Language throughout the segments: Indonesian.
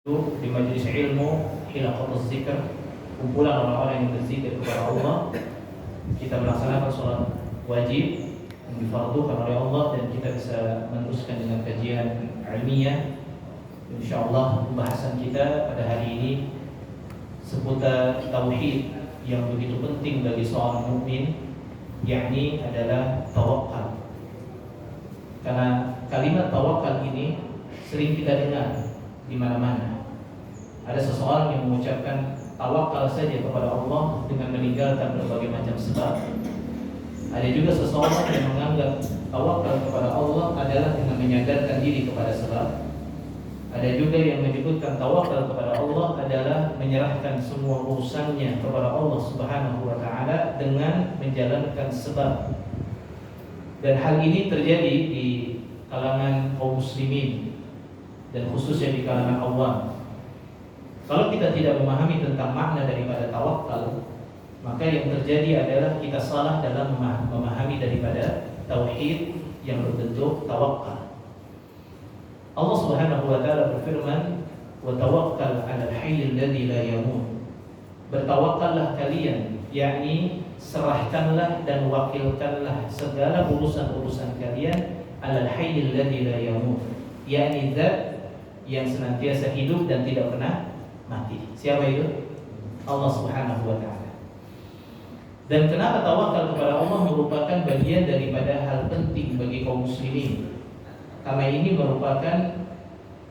di majelis ilmu hilaqatul zikr, kumpulan orang-orang yang berzikir kepada Allah. Kita melaksanakan sholat wajib yang difardukan oleh Allah, dan kita bisa meneruskan dengan kajian ilmiah. Insyaallah pembahasan kita pada hari ini seputar tauhid yang begitu penting bagi seorang mukmin, yakni adalah tawakal. Karena kalimat tawakal ini sering kita dengar di mana-mana. Ada seseorang yang mengucapkan tawakal saja kepada Allah dengan meninggalkan berbagai macam sebab. Ada juga seseorang yang menganggap tawakal kepada Allah adalah dengan menyadarkan diri kepada sebab. Ada juga yang menyebutkan tawakal kepada Allah adalah menyerahkan semua urusannya kepada Allah Subhanahu wa taala dengan menjalankan sebab. Dan hal ini terjadi di kalangan kaum muslimin dan khususnya di kalangan awam. Kalau kita tidak memahami tentang makna daripada tawakal, maka yang terjadi adalah kita salah dalam memahami daripada tauhid yang berbentuk tawakal. Allah Subhanahu wa taala berfirman, "Wa tawakkal 'alal hayyil ladzi la yamut." Bertawakallah kalian, yakni serahkanlah dan wakilkanlah segala urusan-urusan kalian 'alal hayyil ladzi la yamut, yakni zat yang senantiasa hidup dan tidak pernah mati. Siapa itu? Allah Subhanahu wa taala. Dan kenapa tawakal kepada Allah merupakan bagian daripada hal penting bagi kaum muslimin? Karena ini merupakan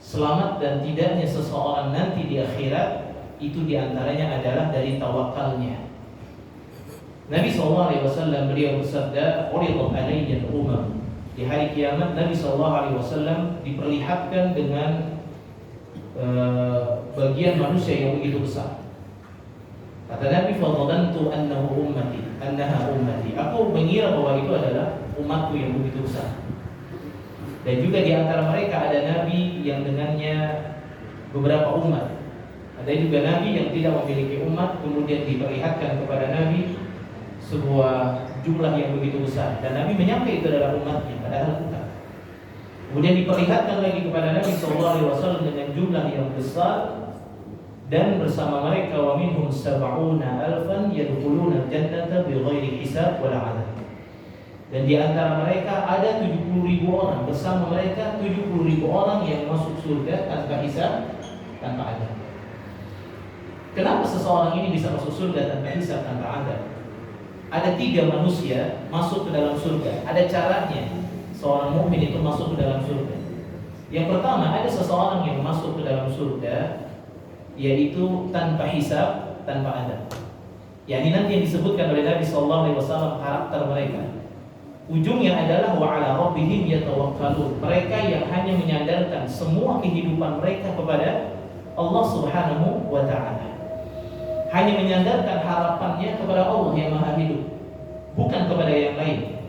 selamat dan tidaknya seseorang nanti di akhirat, itu diantaranya adalah dari tawakalnya. Nabi SAW beliau bersabda, "Uridat alayya al-umam." Di hari kiamat Nabi SAW diperlihatkan dengan bagian manusia yang begitu besar. Kata Nabi, "Fadhantu annaha ummati." Aku mengira bahwa itu adalah umatku yang begitu besar. Dan juga di antara mereka ada nabi yang dengannya beberapa umat. Ada juga nabi yang tidak memiliki umat, kemudian diperlihatkan kepada nabi sebuah jumlah yang begitu besar, dan nabi menyangka itu adalah umatnya, padahal bukan. Kemudian diperlihatkan lagi kepada Nabi SAW dengan jumlah yang besar, dan bersama mereka wa minhum sab'una alfan yadkhuluna al-jannata bighairi hisab wala 'adzab. Dan di antara mereka ada 70.000 orang, bersama mereka 70.000 orang yang masuk surga tanpa hisab, tanpa 'adzab. Kenapa seseorang ini bisa masuk surga tanpa hisab, tanpa 'adzab? Ada 3 manusia masuk ke dalam surga. Ada caranya seorang mukmin itu masuk ke dalam surga. Yang pertama, ada seseorang yang masuk ke dalam surga, yaitu tanpa hisab, tanpa adab. Yani nanti yang disebutkan oleh Nabi SAW karakter mereka. Ujungnya adalah wa ala rabbihim yatawakkalun. Mereka yang hanya menyandarkan semua kehidupan mereka kepada Allah Subhanahu wa taala. Hanya menyandarkan harapannya kepada Allah yang Maha Hidup, bukan kepada yang lain.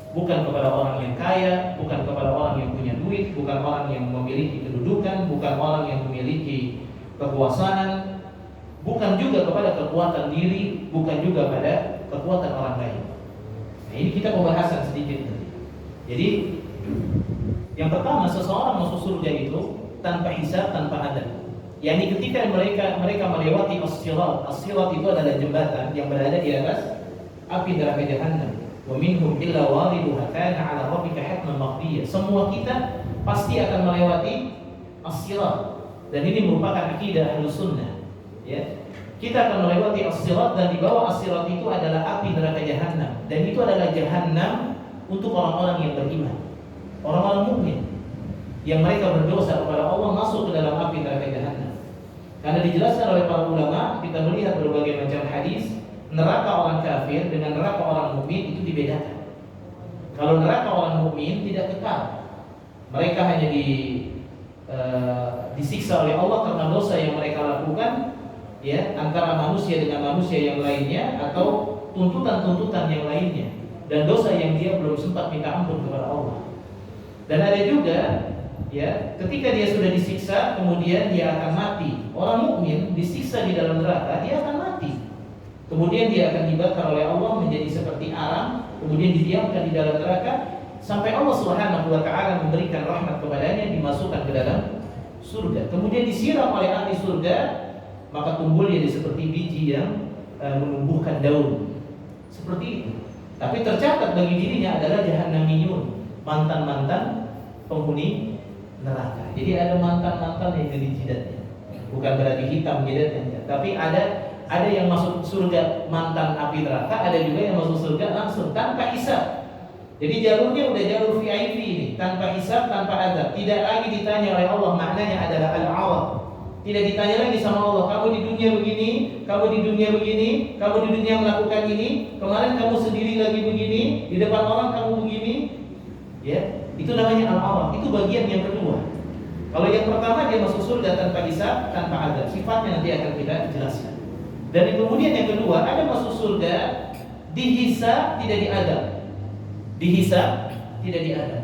Bukan kepada orang yang kaya, bukan kepada orang yang punya duit, bukan orang yang memiliki kedudukan, bukan orang yang memiliki kekuasaan, bukan juga kepada kekuatan diri, bukan juga pada kekuatan orang lain. Nah, ini kita pembahasan sedikit nanti. Jadi yang pertama, seseorang masuk surga itu tanpa hisab, tanpa adab. Yani ketika mereka melewati as-sirat. As-sirat itu adalah jembatan yang berada di atas api neraka Jahannam. Wa minhum illa wariduha kana 'ala rabbika hatman maqdiyya. Semua kita pasti akan melewati as-sirat, dan ini merupakan akidah Ahlussunnah, ya. Kita akan melewati as-sirat, dan di bawah as-sirat itu adalah api neraka Jahannam, dan itu adalah Jahannam untuk orang-orang yang beriman, orang-orang mukmin yang mereka berdosa kepada Allah masuk ke dalam api neraka Jahannam. Karena dijelaskan oleh para ulama, kita melihat berbagai macam hadis, neraka orang kafir dengan neraka orang mukmin itu dibedakan. Kalau neraka orang mukmin tidak kekal, mereka hanya disiksa oleh Allah karena dosa yang mereka lakukan, ya, antara manusia dengan manusia yang lainnya, atau tuntutan-tuntutan yang lainnya, dan dosa yang dia belum sempat minta ampun kepada Allah. Dan ada juga, ya, ketika dia sudah disiksa kemudian dia akan mati. Orang mukmin disiksa di dalam neraka, dia akan mati. Kemudian dia akan dibakar oleh Allah menjadi seperti arang, kemudian didiamkan di dalam neraka sampai Allah Subhanahu wa taala memberikan rahmat kepadanya, dimasukkan ke dalam surga. Kemudian disiram oleh ahli surga, maka tumbuh dia seperti biji yang menumbuhkan daun. Seperti itu. Tapi tercatat bagi dirinya adalah jahannamiyun, mantan-mantan penghuni neraka. Jadi ada mantan-mantan yang jadi jidatnya. Bukan berarti hitam jidatnya, tapi ada yang masuk surga mantan api neraka, ada juga yang masuk surga langsung tanpa hisab. Jadi jalurnya udah jalur VIP ini, tanpa hisab, tanpa adab. Tidak lagi ditanya oleh Allah, maknanya adalah al-awad. Tidak ditanya lagi sama Allah, kamu di dunia begini, kamu di dunia begini, kamu di dunia melakukan ini, kemarin kamu sendiri lagi begini, di depan orang kamu begini. Ya, itu namanya al-awad. Itu bagian yang kedua. Kalau yang pertama dia masuk surga tanpa hisab, tanpa adab. Sifatnya nanti akan kita jelaskan. Dan kemudian yang kedua, ada masuk surga dihisab tidak diadab. Dihisab tidak diadab.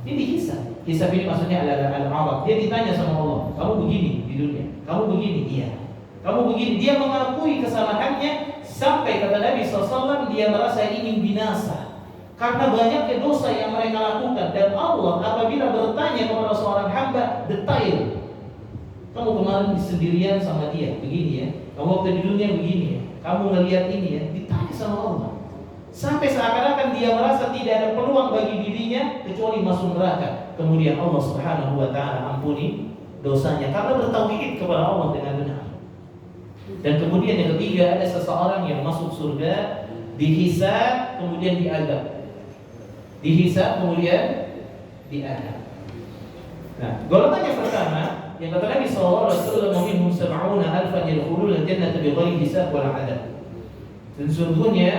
Ini dihisab. Hisab ini maksudnya adalah al-awad. Dia ditanya sama Allah, kamu begini di dunia, kamu begini, iya. Kamu begini. Dia mengakui kesalahannya sampai kata Nabi SAW dia merasa ingin binasa karena banyaknya dosa yang mereka lakukan. Dan Allah apabila bertanya kepada seorang hamba detail, kamu kemarin sendirian sama dia begini ya, kamu waktu di dunia begini ya, kamu ngelihat ini ya, ditanya sama Allah. Sampai seakan-akan dia merasa tidak ada peluang bagi dirinya kecuali masuk neraka. Kemudian Allah Subhanahu wa taala ampuni dosanya karena bertauhid kepada Allah dengan benar. Dan kemudian yang ketiga, ada seseorang yang masuk surga dihisab kemudian diadab. Dihisab kemudian diadab. Nah, golongan yang pertama yang kata Nabi sallallahu alaihi wasallam, minhum 70,000 yadkhuluna al-jannata bighairi hisab wala adab. Dan sesungguhnya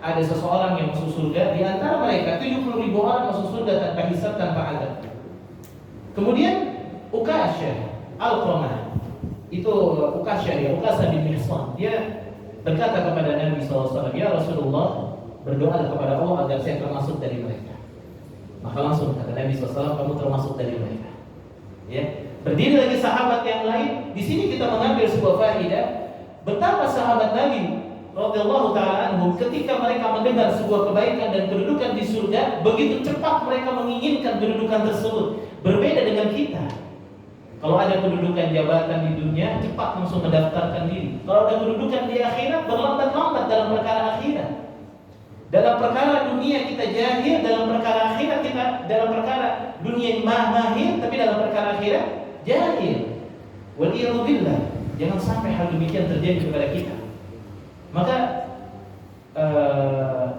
ada seseorang yang masuk surga, di antara mereka 70.000 orang masuk surga tanpa hisab, tanpa adab. Kemudian Ukasyah Al-Qamah, itu Ukasyah ya, Ukasah bin Mihsan, dia berkata kepada Nabi SAW, ya Rasulullah, berdoa kepada Allah agar saya termasuk dari mereka. Maka langsung kata Nabi SAW, kamu termasuk dari mereka. Ya, berdiri lagi sahabat yang lain. Di sini kita mengambil sebuah faedah betapa sahabat Nabi radhiyallahu ta'ala anhum ketika mereka mendengar sebuah kebaikan dan kedudukan di surga, begitu cepat mereka menginginkan kedudukan tersebut. Berbeda dengan kita. Kalau ada kedudukan jabatan di dunia, cepat langsung mendaftarkan diri. Kalau ada kedudukan di akhirat, berlambat-lambat dalam perkara akhirat. Dalam perkara dunia kita jahil, dalam perkara akhirat kita, dalam perkara dunia mahir, tapi dalam perkara akhirat jahil. Waliyadzubillah. Jangan sampai hal demikian terjadi kepada kita. Maka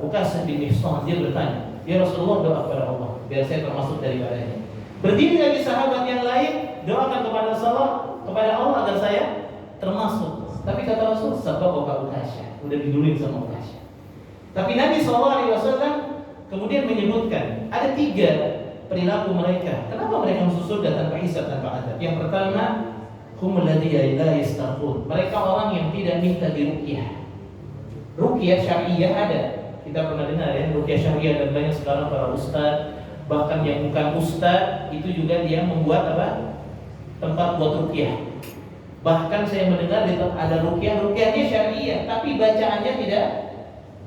Ukasah bin Mihsan dia bertanya, ya Rasulullah, doa kepada Allah biar saya termasuk daripadanya. Berdiri lagi sahabat yang lain, doakan kepada Allah agar saya termasuk. Tapi kata Rasul, sabaqaka Ukasah, udah diduluin sama Ukasah. Tapi Nabi SAW kemudian menyebutkan ada 3 perilaku mereka. Kenapa mereka masuk surga tanpa hisab, tanpa adab? Yang pertama, humul ladzina la yastaghfirun. Mereka orang yang tidak minta diruqyah. Ruqyah syariah ada. Kita pernah dengar ya, ruqyah syariah, dan banyak sekarang para ustaz, bahkan yang bukan ustaz itu juga dia membuat apa? Tempat buat ruqyah. Bahkan saya mendengar ada ruqyahnya syariah, tapi bacaannya tidak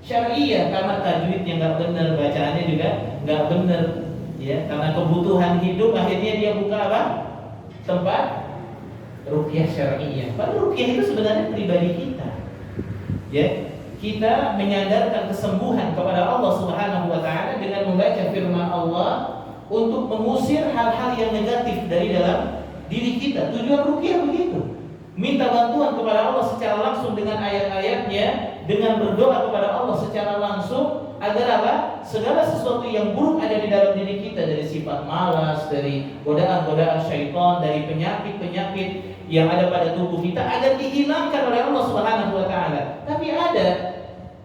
syariah karena tajwidnya nggak benar, bacaannya juga nggak benar, ya. Karena kebutuhan hidup akhirnya dia buka apa? Tempat ruqyah syariah. Padahal ruqyah itu sebenarnya pribadi kita, ya. Kita menyandarkan kesembuhan kepada Allah Subhanahu wa taala dengan membaca firman Allah untuk mengusir hal-hal yang negatif dari dalam diri kita. Tujuan ruqyah begitu. Minta bantuan kepada Allah secara langsung dengan ayat-ayatnya, dengan berdoa kepada Allah secara langsung agar apa? Segala sesuatu yang buruk ada di dalam diri kita, dari sifat malas, dari godaan-godaan syaitan, dari penyakit-penyakit yang ada pada tubuh kita agar dihilangkan oleh Allah Subhanahu wa taala. Tapi ada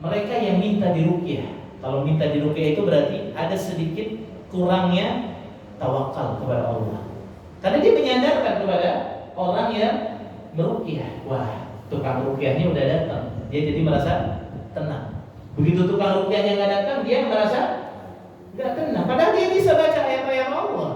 mereka yang minta diruqyah. Kalau minta diruqyah itu berarti ada sedikit kurangnya tawakal kepada Allah. Karena dia menyandarkan kepada orang yang meruqyah. Wah, tukang ruqyahnya udah datang. Dia jadi merasa tenang. Begitu tukang ruqyahnya enggak datang, dia merasa enggak tenang. Padahal dia bisa baca ayat-ayat Allah.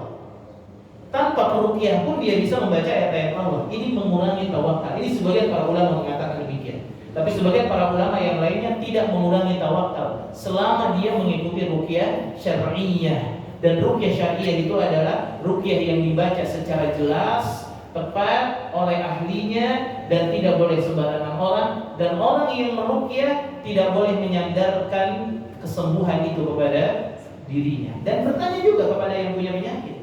Tanpa peruqyah pun dia bisa membaca ayat-ayat Allah. Ini mengurangi tawakal. Ini sebagian para ulama mengatakan demikian. Tapi sebagian para ulama yang lainnya tidak mengurangi tawakal selama dia mengikuti ruqyah syar'iyyah. Dan ruqyah syar'iyyah itu adalah ruqyah yang dibaca secara jelas, tepat oleh ahlinya dan tidak boleh sembarangan orang, dan orang yang meruqyah tidak boleh menyandarkan kesembuhan itu kepada dirinya dan bertanya juga kepada yang punya penyakit.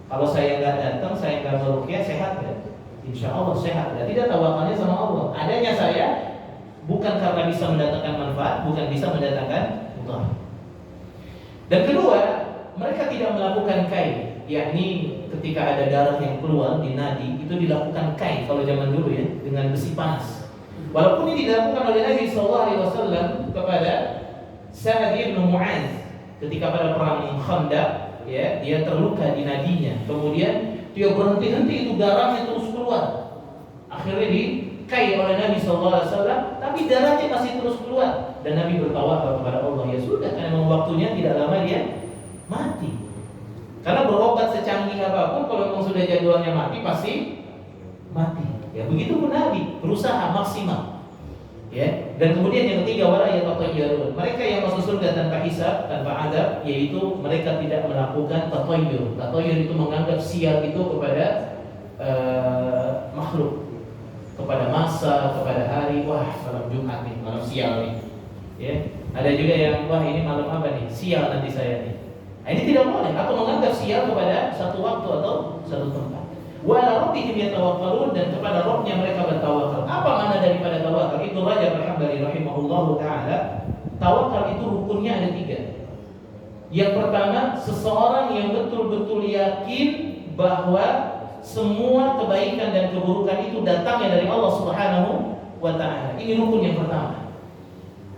Kalau saya nggak datang, saya nggak meruqyah, sehat nggak? Insya Allah sehat. Berarti dia tawakalnya sama Allah. Adanya saya bukan karena bisa mendatangkan manfaat, bukan bisa mendatangkan mudarat. Dan kedua, mereka tidak melakukan kai, yakni ketika ada darah yang keluar di nadi itu dilakukan kai kalau zaman dulu ya, dengan besi panas. Walaupun ini dilakukan oleh Nabi SAW kepada Sa'ad bin Mu'adz ketika pada perang Khandaq, ya, dia terluka di nadinya. Kemudian dia berhenti-henti, itu darahnya terus keluar. Akhirnya dikai oleh Nabi SAW, tapi darahnya masih terus keluar. Dan Nabi bertawakal kepada Allah, ya sudah, karena memang waktunya tidak lama dia mati. Karena berobat secanggih apapun, kalau memang sudah jadwalnya mati, pasti mati. Ya begitu pun Nabi berusaha maksimal. Ya, dan kemudian yang ketiga, wala yatatayyarun. Mereka yang masuk surga tanpa hisab, tanpa adab, yaitu mereka tidak melakukan tatayyur. Tatayyur itu menganggap sial itu kepada makhluk, kepada masa, kepada hari. Wah, malam Jumat nih, malam sial nih. Ya, ada juga yang wah ini malam apa nih? Sial nanti saya nih. Nah, ini tidak boleh. Atau menganggap sial kepada satu waktu atau satu tempat. Wa ala rabbihim yatawakkalun, dan kepada Rabbnya mereka bertawakal. Apa makna daripada tawakal? Itu Rajab Al-Hambali rahimahullahu taala. Tawakal itu rukunnya ada 3. Yang pertama, seseorang yang betul-betul yakin bahwa semua kebaikan dan keburukan itu datangnya dari Allah Subhanahu wa taala. Ini rukun yang pertama.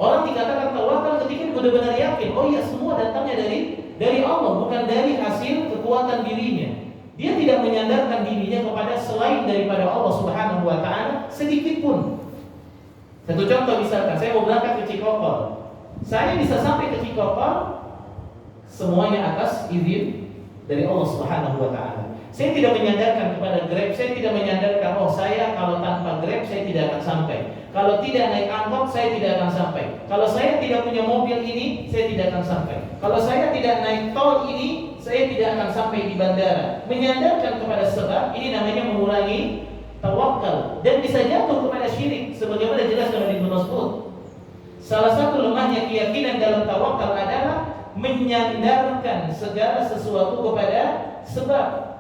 Orang dikatakan tawakal ketika benar-benar yakin, oh iya, semua datangnya dari Allah, bukan dari hasil kekuatan dirinya. Dia tidak menyandarkan dirinya kepada selain daripada Allah Subhanahu wa taala sedikit pun. Satu contoh, misalkan saya mau berangkat ke Cikokol. Saya bisa sampai ke Cikokol semuanya atas izin dari Allah Subhanahu wa taala. Saya tidak menyandarkan kepada Grab, saya tidak menyandarkan oh saya kalau tanpa Grab saya tidak akan sampai. Kalau tidak naik angkot saya tidak akan sampai. Kalau saya tidak punya mobil ini saya tidak akan sampai. Kalau saya tidak naik tol ini saya tidak akan sampai di bandara. Menyandarkan kepada sebab ini namanya mengurangi tawakal dan bisa jatuh kepada syirik sebagaimana jelas dalam Ibnu Mas'ud. Salah satu lemahnya keyakinan dalam tawakal adalah menyandarkan segala sesuatu kepada sebab.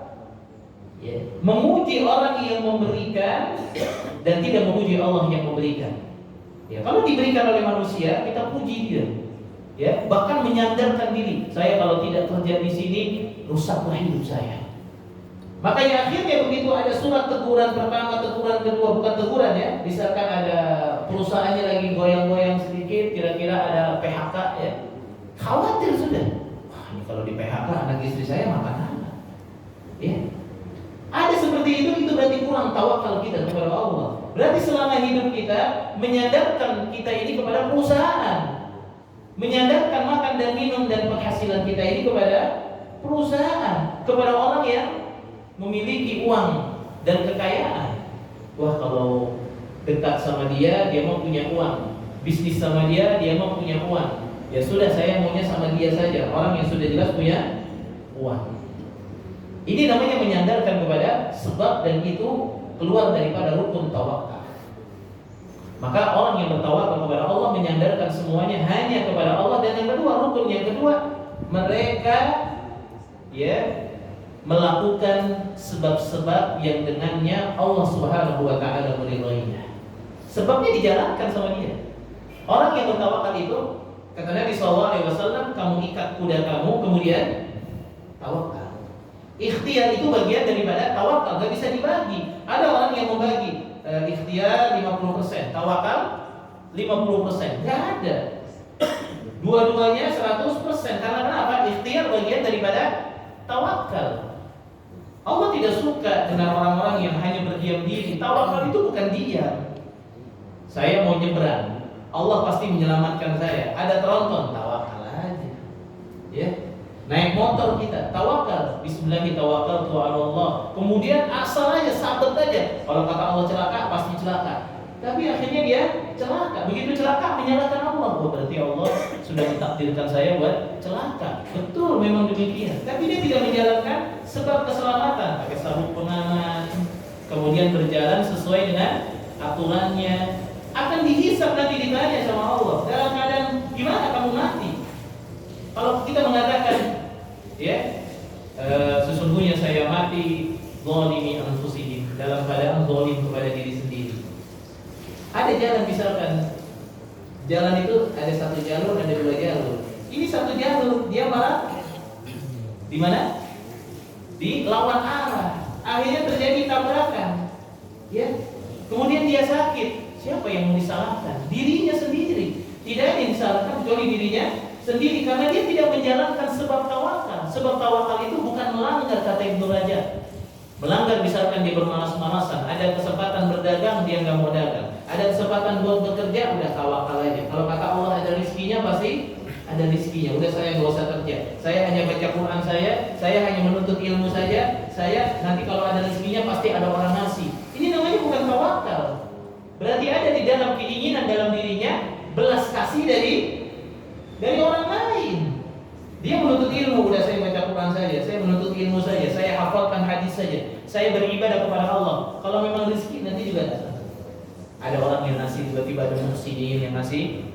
Ya. Memuji orang yang memberikan dan tidak memuji Allah yang memberikan. Ya, kalau diberikan oleh manusia kita puji dia. Ya, bahkan menyandarkan diri. Saya kalau tidak kerja di sini rusaklah hidup saya. Makanya akhirnya begitu ada surat teguran pertama, teguran kedua, bukan teguran ya. Misalkan ada perusahaannya lagi goyang-goyang sedikit, kira-kira ada PHK ya. Khawatir sudah. Wah, ini kalau di PHK anak istri saya makan apa? Ya. Ada seperti itu berarti kurang tawakal kita kepada Allah. Berarti selama hidup kita menyandarkan kita ini kepada perusahaan, menyandarkan makan dan minum dan penghasilan kita ini kepada perusahaan, kepada orang yang memiliki uang dan kekayaan. Wah, kalau dekat sama dia mau punya uang, bisnis sama dia mau punya uang. Ya sudah, saya maunya sama dia saja, orang yang sudah jelas punya uang. Ini namanya menyandarkan kepada sebab dan itu keluar daripada rukun tawakal. Maka orang yang bertawakal kepada Allah menyandarkan semuanya hanya kepada Allah. Dan yang kedua, rukun yang kedua, mereka ya melakukan sebab-sebab yang dengannya Allah Subhanahu wa taala meridainya. Sebabnya dijalankan sama dia. Orang yang bertawakal itu kata Nabi SAW, kamu ikat kuda kamu kemudian tawakal. Ikhtiar itu bagian daripada tawakal, gak bisa dibagi. Ada orang yang membagi ikhtiar 50%, tawakal 50%. Gak ada. Dua-duanya 100%. Karena kenapa? Ikhtiar bagian daripada tawakal. Allah tidak suka dengan orang-orang yang hanya berdiam diri. Tawakal itu bukan diam. Saya mau nyebrang, Allah pasti menyelamatkan saya. Ada tronton, tawakal aja. Ya. Naik motor kita, tawakal. Bismillahirrahmanirrahim, Allah. Kemudian asal aja, sabet aja. Kalau kata Allah celaka, pasti celaka. Tapi akhirnya dia celaka. Begitu celaka, menyalahkan Allah. Oh, berarti Allah sudah mentakdirkan saya buat celaka. Betul, memang demikian. Tapi dia tidak menjalankan sebab keselamatan. Pakai sabuk pengaman, kemudian berjalan sesuai dengan aturannya, akan dihisab nanti, ditanya sama Allah dalam keadaan gimana kamu mati. Kalau kita mengatakan ya sesungguhnya saya mati zalimi anfusihim, dalam keadaan zalim kepada diri sendiri. Ada jalan, misalkan jalan itu ada satu jalur, ada dua jalur. Ini satu jalur, dia malah di mana? Di lawan arah. Akhirnya terjadi tabrakan. Ya. Kemudian dia sakit. Siapa yang mau disalahkan? Dirinya sendiri. Tidak ada yang disalahkan kecuali dirinya sendiri, karena dia tidak menjalankan sebab tawakal. Sebab tawakal itu bukan melanggar, kata Ibnu Rajab. Melanggar misalkan dia bermalas-malasan, ada kesempatan berdagang dia nggak mau dagang, ada kesempatan buat bekerja, udah tawakal aja. Kalau kata Allah ada rizkinya, pasti ada rizkinya. Udah saya nggak usah kerja, saya hanya baca Quran, saya hanya menuntut ilmu saja, saya nanti kalau ada rizkinya pasti ada orang ngasih. Ini namanya bukan tawakal. Berarti ada di dalam keinginan dalam dirinya belas kasih dari orang lain. Dia menuntut ilmu, udah saya baca Quran saja, saya menuntut ilmu saja, saya hafalkan hadis saja, saya beribadah kepada Allah. Kalau memang rezeki nanti juga datang. Ada orang yang ngasih, tiba-tiba ada muhsinin yang ngasih.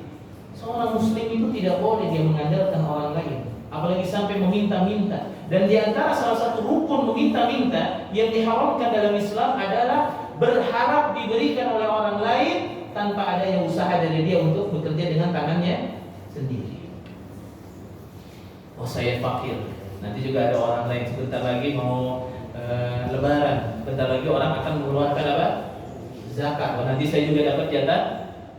Seorang muslim itu tidak boleh dia mengandalkan orang lain, apalagi sampai meminta-minta. Dan di antara salah satu rukun meminta-minta yang diharamkan dalam Islam adalah berharap diberikan oleh orang lain tanpa adanya usaha dari dia untuk bekerja dengan tangannya sendiri. Oh saya fakir, nanti juga ada orang lain sebentar lagi mau lebaran, bentar lagi orang akan mengeluarkan apa? Zakat. Oh nanti saya juga dapat jatah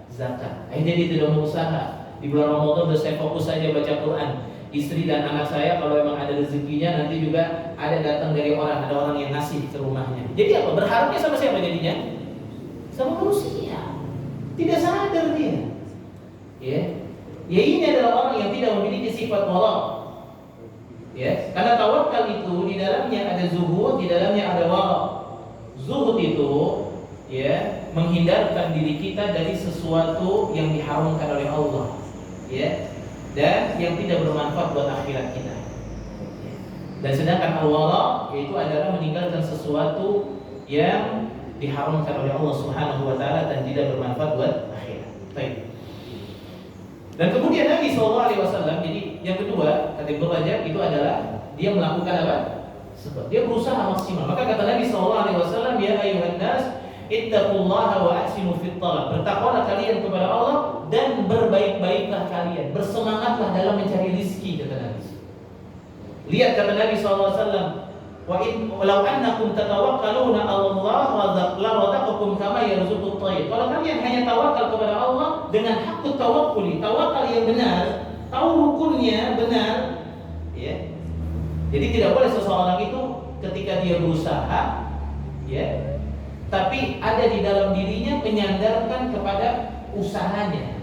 zakat. Akhirnya dia tidak mau usaha. Di bulan Ramadan udah saya fokus saja baca Quran. Istri dan anak saya kalau memang ada rezekinya nanti juga ada datang dari orang, ada orang yang ngasih ke rumahnya. Jadi apa? Berharapnya sama siapa jadinya? Sama manusia. Tidak sadar dia. Ya ini adalah orang yang tidak memiliki sifat wala. Ya, karena tawakal itu di dalamnya ada zuhud, di dalamnya ada wara. Zuhud itu ya menghindarkan diri kita dari sesuatu yang diharamkan oleh Allah, ya, dan yang tidak bermanfaat buat akhirat kita. Dan sedangkan al-wara yaitu adalah meninggalkan sesuatu yang diharamkan oleh Allah Subhanahu wa taala dan tidak bermanfaat buat akhirat. Baik. Dan kemudian Nabi SAW, jadi yang kedua kata Ibnu Rajab itu adalah dia melakukan apa? Sebab dia berusaha maksimal. Maka kata Nabi SAW, ya ayuhan nas, ittaqullaha wa ahsinu fit talab. Bertakwalah kalian kepada Allah dan berbaik-baiklah kalian, bersemangatlah dalam mencari rezeki, kata Nabi. Lihat kata Nabi SAW, wa in law annakum tatawakkaluna 'ala Allah la razaqakum kama yarzuqut tayr. Kalau kalian hanya tawakal kepada Allah dengan hakut tawakkuli, tawakal yang benar, tahu rukunnya benar, ya. Jadi tidak boleh seseorang itu ketika dia berusaha, ya, tapi ada di dalam dirinya menyandarkan kepada usahanya.